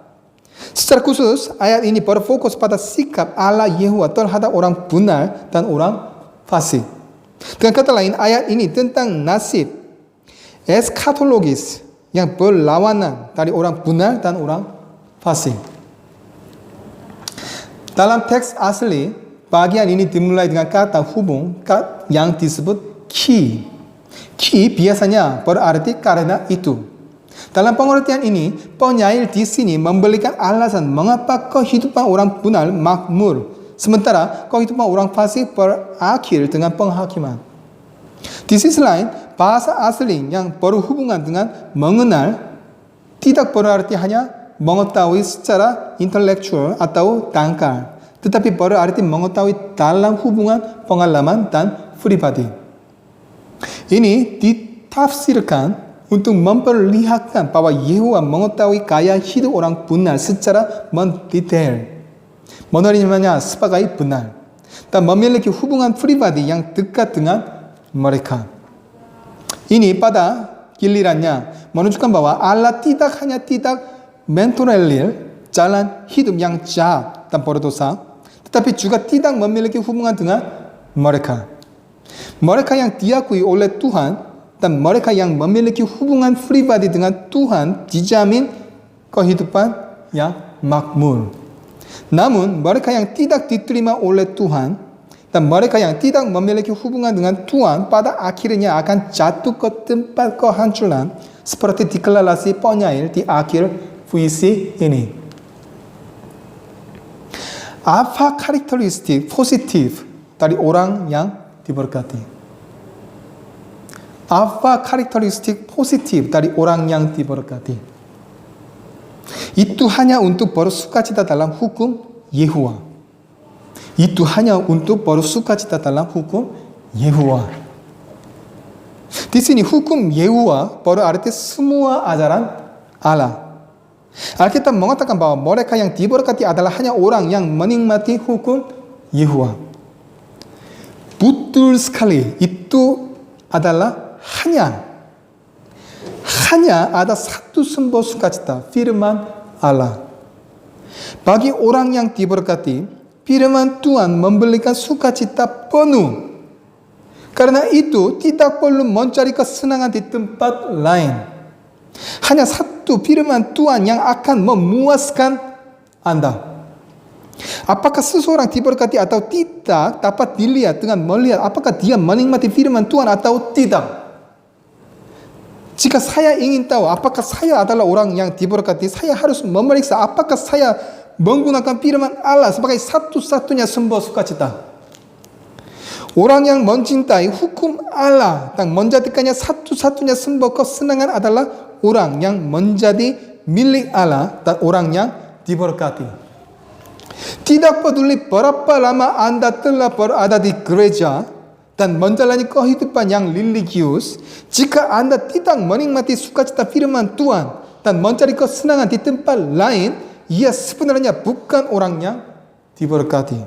Secara khusus ayat ini berfokus pada sikap Allah Yehuwa terhadap orang benar dan orang fasik. Dengan kata lain, ayat ini tentang nasib eskatologis yang berlawanan dari orang benar dan orang fasik. Dalam teks asli, bagian ini dimulai dengan kata hubung yang disebut ki. Ki biasanya berarti karena itu. Dalam pengertian ini, penyair di sini memberikan alasan mengapa kehidupan orang benar makmur, sementara kehidupan orang fasik berakhir dengan penghakiman. Di sisi lain, bahasa asli yang berhubungan dengan mengenal tidak berarti hanya mengetahui secara intelektual atau dangkal, tetapi berarti mengetahui dalam hubungan pengalaman dan pribadi. Ini ditafsirkan untuk memperlihatkan bahwa Yehuwa mengetahui gaya hidup orang benar secara mendetail, menerimanya sebagai benar, dan memiliki hubungan pribadi yang dekat dengan mereka. Ini pada gilirannya menunjukkan bahwa Allah tidak hanya tidak mentolerir jalan hidup yang jahat dan berdosa, tetapi juga tidak memiliki hubungan dengan mereka. Mereka yang diakui oleh Tuhan dan mereka yang memiliki hubungan pribadi dengan Tuhan dijamin kehidupan yang makmur. Namun mereka yang tidak diterima oleh Tuhan dan mereka yang tidak memiliki hubungan dengan Tuhan pada akhirnya akan jatuh ke tempat kehancuran seperti deklarasi penyair di akhir puisi ini. Apa karakteristik positif dari orang yang diberkati? Apa karakteristik positif dari orang yang diberkati? Itu hanya untuk bersukacita dalam hukum Yehuwa. Itu hanya untuk bersukacita dalam hukum Yehuwa. Di sini hukum Yehuwa berarti semua ajaran Allah. Alkitab mengatakan bahwa mereka yang diberkati adalah hanya orang yang menikmati hukum Yehuwa. Betul sekali, itu adalah hanya ada satu sumber sukacita, firman Allah. Bagi orang yang diberkati, firman Tuhan memberikan sukacita penuh. Karena itu tidak perlu mencari kesenangan di tempat lain. Hanya satu firman Tuhan yang akan memuaskan Anda. Apakah seseorang diberkati atau tidak dapat dilihat dengan melihat apakah dia menikmati firman Tuhan atau tidak. Jika saya ingin tahu apakah saya adalah orang yang diberkati, saya harus memeriksa apakah saya menggunakan firman Allah sebagai satu-satunya sumber sukacita. Orang yang mencintai hukum Allah dan menjadikannya satu-satunya sumber kesenangan adalah orang yang menjadi milik Allah dan orang yang diberkati. Tidak peduli berapa lama Anda telah berada di gereja dan menjalani kehidupan yang religius, jika Anda tidak menikmati sukacita firman Tuhan dan mencari kesenangan di tempat lain, ia sebenarnya bukan orang yang diberkati.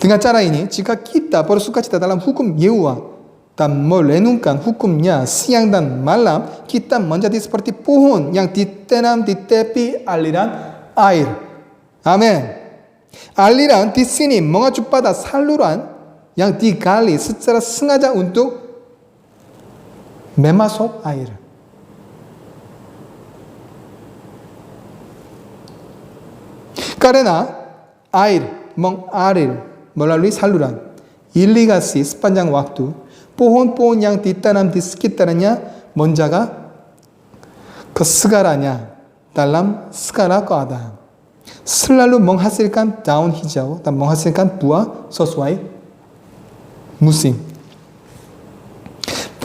Dengan cara ini, jika kita bersukacita dalam hukum Yehuwa dan merenungkan hukumnya siang dan malam, kita menjadi seperti pohon yang ditanam di tepi aliran air. Amin. Aliran di sini mengacu pada saluran yang digali secara sengaja untuk memasok air. Karena air mengalir melalui saluran irigasi sepanjang waktu, pohon-pohon yang ditanam di sekitarnya menjaga kesegarannya dalam segala keadaan. Selalu menghasilkan daun hijau dan menghasilkan buah sesuai musim.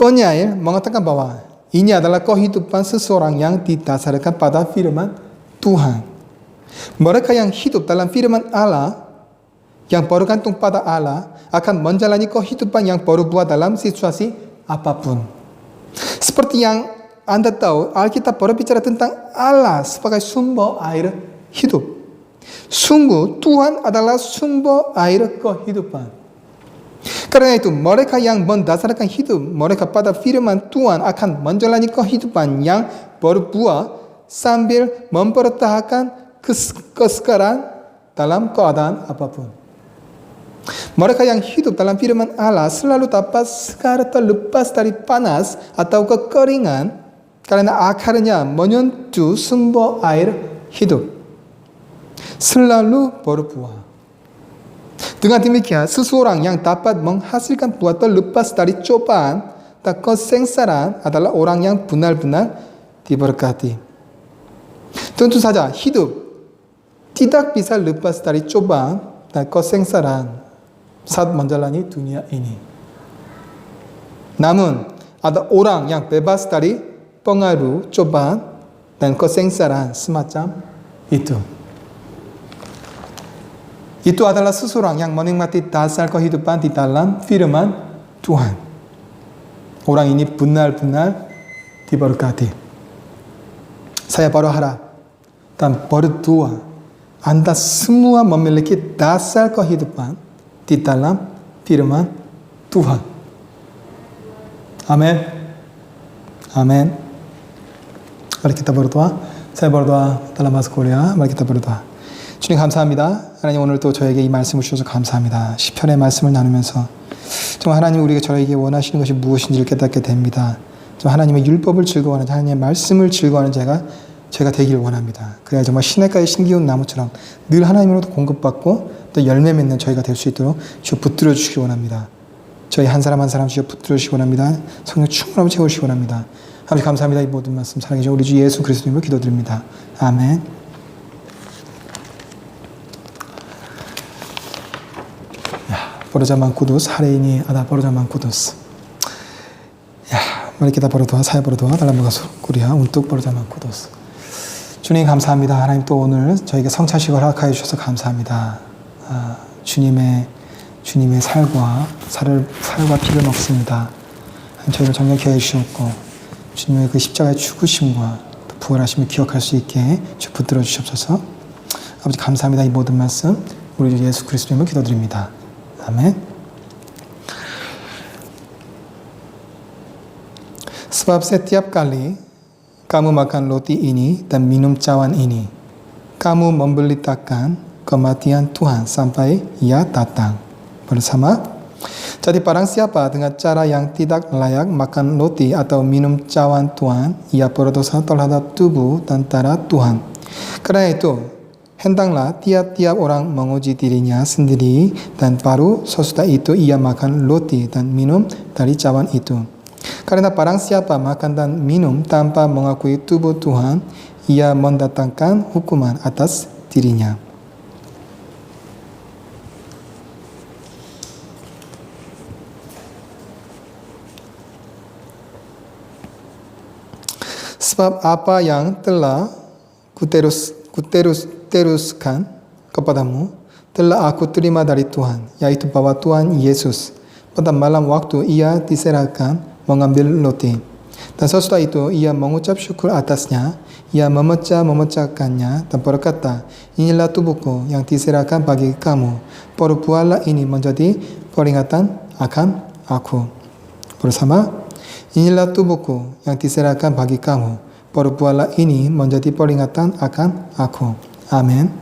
Penyair mengatakan bahwa ini adalah kehidupan seseorang yang didasarkan pada firman Tuhan. Mereka yang hidup dalam firman Allah, yang bergantung pada Allah, akan menjalani kehidupan yang berubah dalam situasi apapun. Seperti yang Anda tahu, Alkitab berbicara tentang Allah sebagai sumber air hidup. Sungguh Tuhan adalah sumber air kehidupan. Karena itu mereka yang mendasarkan hidup mereka pada firman Tuhan akan menjalani kehidupan yang berbuah sambil mempertahankan kesegaran dalam keadaan apapun. Mereka yang hidup dalam firman Allah selalu dapat segera terlepas dari panas atau kekeringan karena akarnya menyentuh sumber air hidup. Selalu berbuah. Dengan demikian, seseorang yang dapat menghasilkan buah terlepas dari cobaan dan kesengsaran adalah orang yang benar-benar diberkati. Tentu saja hidup tidak bisa lepas dari cobaan dan kesengsaran saat menjalani dunia ini. Namun, ada orang yang bebas dari pengaruh cobaan dan kesengsaran semacam itu. Itu adalah seseorang yang menikmati dasar kehidupan di dalam firman Tuhan. Orang ini benar-benar diberkati. Saya baru harap dan berdua Anda semua memiliki dasar kehidupan di dalam firman Tuhan. Amin. Amin. Mari kita berdoa. saya berdoa dalam bahasa 코리아. Mari kita berdoa. 주님 감사합니다. 하나님 오늘 또 저에게 이 말씀을 주셔서 감사합니다. 시편의 말씀을 나누면서 좀 하나님 우리가 저에게 원하시는 것이 무엇인지를 깨닫게 됩니다. 좀 하나님의 율법을 즐거워하는 하나님의 말씀을 즐거워하는 제가 되기를 원합니다. 그래야 정말 시냇가의 신기운 나무처럼 늘 하나님으로부터 공급받고 또 열매 맺는 저희가 될 수 있도록 주여 붙들어 주시기 원합니다. 저희 한 사람 한 사람 주여 붙들어 주시기 원합니다. 성령 충만함을 채우시기 원합니다. 아버지 감사합니다. 이 모든 말씀 사랑해 주신 우리 주 예수 그리스도님으로 기도드립니다. 아멘. Berjamaah kudus, hari ini ada berjamaah kudus. Ya, mari kita berdoa, saya berdoa dalam bahasa Korea untuk berjamaah kudus. 주님 감사합니다. 하나님 또 오늘 저에게 성찬식을 허락하여 주셔서 감사합니다. 주님의 살과 피를 먹습니다. 저희를 정결케 해주셨고 주님의 그 십자가의 죽으심과 부활하심을 기억할 수 있게 주 붙들어 주시옵소서. 아버지 감사합니다. 이 모든 말씀 우리 주 예수 그리스도님을 기도드립니다. 아멘. Sebab setiap kali kamu makan roti ini dan minum cawan ini, kamu memberitakan kematian Tuhan sampai Ia datang. Bersama. Jadi barang siapa dengan cara yang tidak layak makan roti atau minum cawan Tuhan, ia berdosa terhadap tubuh dan darah Tuhan. Karena itu hendaklah tiap-tiap orang menguji dirinya sendiri dan baru sesudah itu ia makan roti dan minum dari cawan itu. Karena barang siapa makan dan minum tanpa mengakui tubuh Tuhan, ia mendatangkan hukuman atas dirinya. Sebab apa yang telah kuteruskan kepadamu telah aku terima dari Tuhan, yaitu bahwa Tuhan Yesus pada malam waktu ia diserahkan mengambil roti. Dan sesudah itu ia mengucap syukur atasnya, ia memecahkannya dan berkata, inilah tubuhku yang diserahkan bagi kamu, perbuatlah ini menjadi peringatan akan aku. Bersama, inilah tubuhku yang diserahkan bagi kamu, perbuatlah ini menjadi peringatan akan aku. Amin.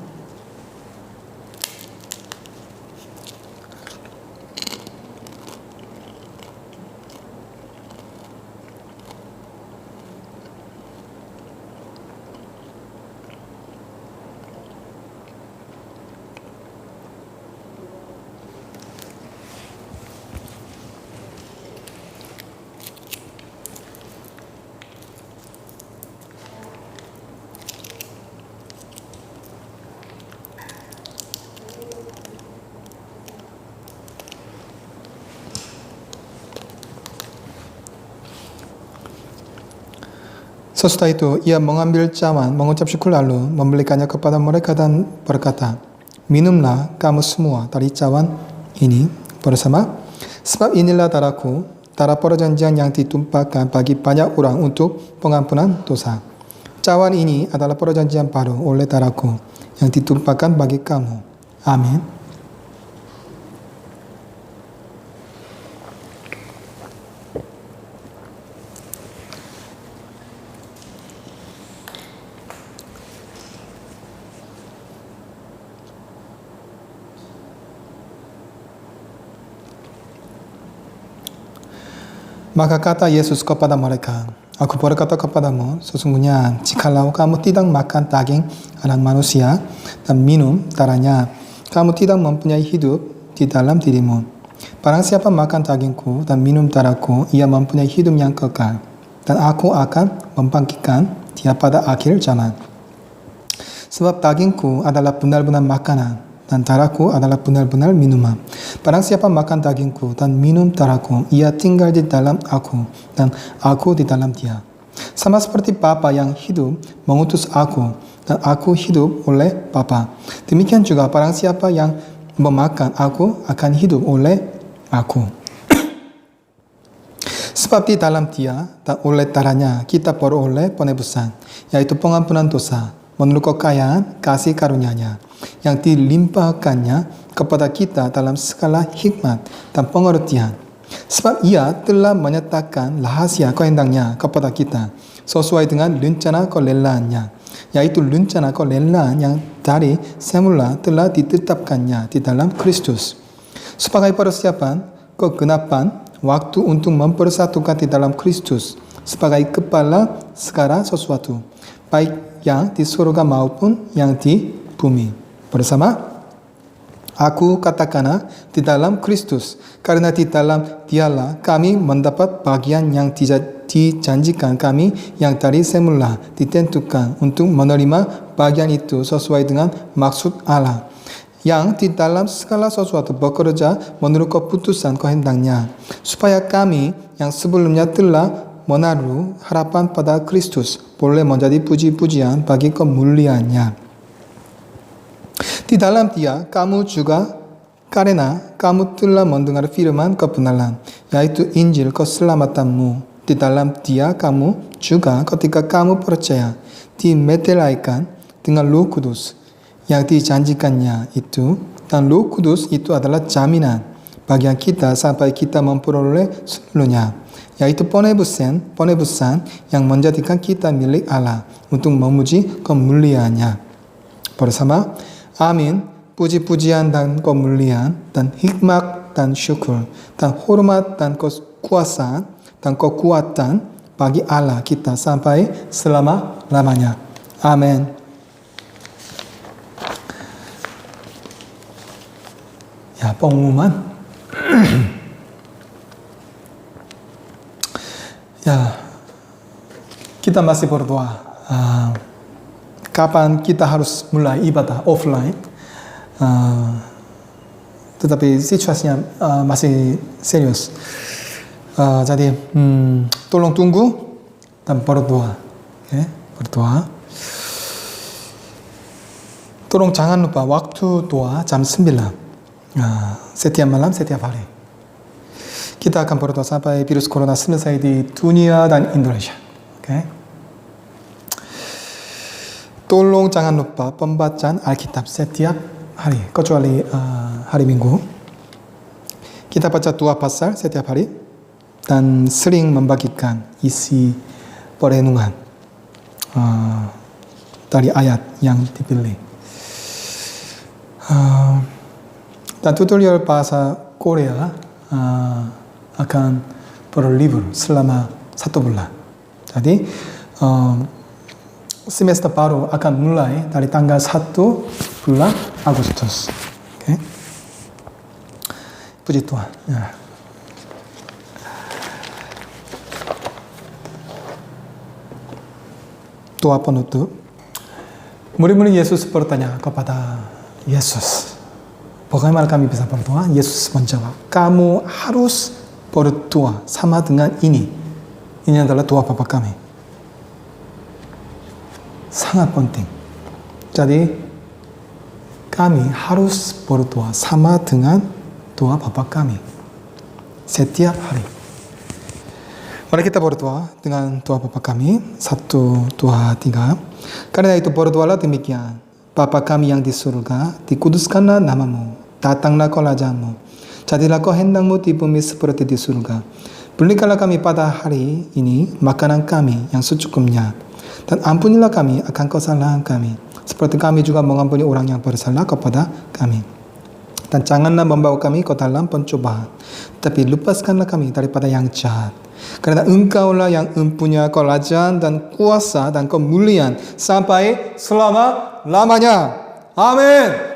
Sesudah itu ia mengambil cawan, mengucap syukur lalu memberikannya kepada mereka dan berkata, minumlah kamu semua dari cawan ini bersama, sebab inilah darahku, darah perjanjian yang ditumpahkan bagi banyak orang untuk pengampunan dosa. Cawan ini adalah perjanjian baru oleh darahku yang ditumpahkan bagi kamu. Amin. Maka kata Yesus kepada mereka, aku berkata kepadamu, sesungguhnya jikalau kamu tidak makan daging anak manusia dan minum darahnya, kamu tidak mempunyai hidup di dalam dirimu. Barang siapa makan dagingku dan minum darahku, ia mempunyai hidup yang kekal, dan aku akan membangkitkan dia pada akhir zaman. Sebab dagingku adalah benar-benar makanan, dan darahku adalah benar-benar minuman. Barang siapa makan dagingku dan minum darahku, ia tinggal di dalam aku, dan aku di dalam dia. Sama seperti Bapa yang hidup mengutus aku, dan aku hidup oleh Bapa. Demikian juga barang siapa yang memakan aku akan hidup oleh aku. Sebab di dalam dia dan oleh darahnya kita beroleh penebusan, yaitu pengampunan dosa, menurut kekayaan kasih karunia-Nya yang dilimpahkannya kepada kita dalam segala hikmat dan pengertian. Sebab ia telah menyatakan rahasia kehendaknya kepada kita sesuai dengan rencana kerelaannya, yaitu rencana kerelaan yang dari semula telah ditetapkannya di dalam Kristus sebagai persiapan kegenapan waktu untuk mempersatukan di dalam Kristus sebagai kepala segala sesuatu, baik yang di surga maupun yang di bumi. Bersama, aku katakanlah di dalam Kristus, karena di dalam dialah kami mendapat bagian yang dijanjikan kami yang dari semula ditentukan untuk menerima bagian itu sesuai dengan maksud Allah, yang di dalam segala sesuatu bekerja menurut keputusan kehendaknya, supaya kami yang sebelumnya telah menaruh harapan pada Kristus boleh menjadi puji-pujian bagi kemuliaannya. Di dalam dia kamu juga karena kamu telah mendengar firman kebenaran, yaitu Injil keselamatanmu. Di dalam dia kamu juga ketika kamu percaya dimeteraikan dengan Roh Kudus yang dijanjikannya itu, dan Roh Kudus itu adalah jaminan bagi kita sampai kita memperoleh seluruhnya, yaitu penebusan yang menjadikan kita milik Allah untuk memuji kemuliaannya. Bersama, amin. Puji-pujian dan kemuliaan dan hikmat dan syukur dan hormat dan kekuasaan dan kekuatan bagi Allah kita sampai selama-lamanya. Amin. Ya, pengumuman. Ya, kita masih berdoa. Kapan kita harus mulai ibadah offline? Tetapi situasinya masih serius. Jadi tolong tunggu dan berdoa. Okay? Berdoa. Tolong jangan lupa waktu doa jam 9. Setiap malam, setiap hari. Kita akan berdoa sampai virus corona selesai di dunia dan Indonesia. Okay? Tolong jangan lupa pembacaan Alkitab setiap hari, kecuali hari Minggu. Kita baca 2 pasal setiap hari dan sering membagikan isi perenungan dari ayat yang dipilih. Dan tutorial bahasa Korea akan berlibur selama 1 bulan. Jadi semester baru akan mulai dari tanggal 1 bulan Agustus. Okay? Puji Tuhan. Ya. Doa penutup. Murid-murid Yesus bertanya kepada Yesus, bagaimana kami bisa berdoa? Yesus menjawab, kamu harus berdoa sama dengan ini. Ini adalah doa Bapa kami. sangat penting. Jadi kami harus berdoa sama dengan doa Bapa kami setiap hari. Mari kita berdoa dengan doa Bapa kami. 1, 2, 3. Karena itu berdoalah demikian. Bapa kami yang di surga, dikuduskanlah namamu, datanglah kerajaanmu, jadilah kehendakmu di bumi seperti di surga. Berikanlah kami pada hari ini makanan kami yang secukupnya, dan ampunilah kami akan kesalahan kami, seperti kami juga mengampuni orang yang bersalah kepada kami. Dan janganlah membawa kami ke dalam pencobaan, tapi lepaskanlah kami daripada yang jahat. Karena Engkaulah yang mempunyai kerajaan dan kuasa dan kemuliaan sampai selama-lamanya. Amin.